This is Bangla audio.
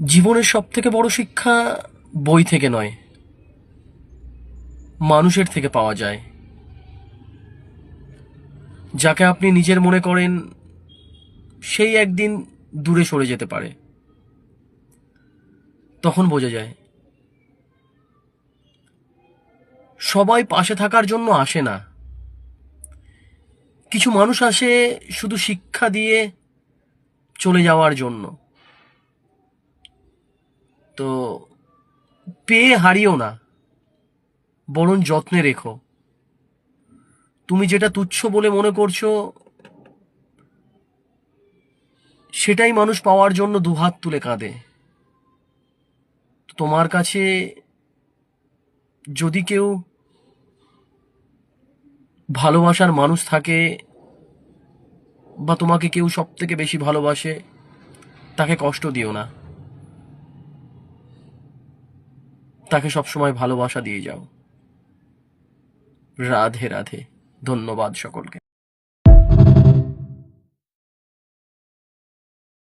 জীবনের সবথেকে বড় শিক্ষা বই থেকে নয়, মানুষের থেকে পাওয়া যায়। যাকে আপনি নিজের মনে করেন সেই একদিন দূরে সরে যেতে পারে। তখন বোঝা যায় সবাই পাশে থাকার জন্য আসে না, কিছু মানুষ আসে শুধু শিক্ষা দিয়ে চলে যাওয়ার জন্য। তো পেয়ে হারিও না, বরং যত্নে রেখো। তুমি যেটা তুচ্ছ বলে মনে করছো সেটাই মানুষ পাওয়ার জন্য দুহাত তুলে কাঁদে। তোমার কাছে যদি কেউ ভালোবাসার মানুষ থাকে বা তোমাকে কেউ সব থেকে বেশি ভালোবাসে, তাকে কষ্ট দিও না, তাকে সবসময় ভালোবাসা দিয়ে যাও। রাধে রাধে। ধন্যবাদ সকলকে।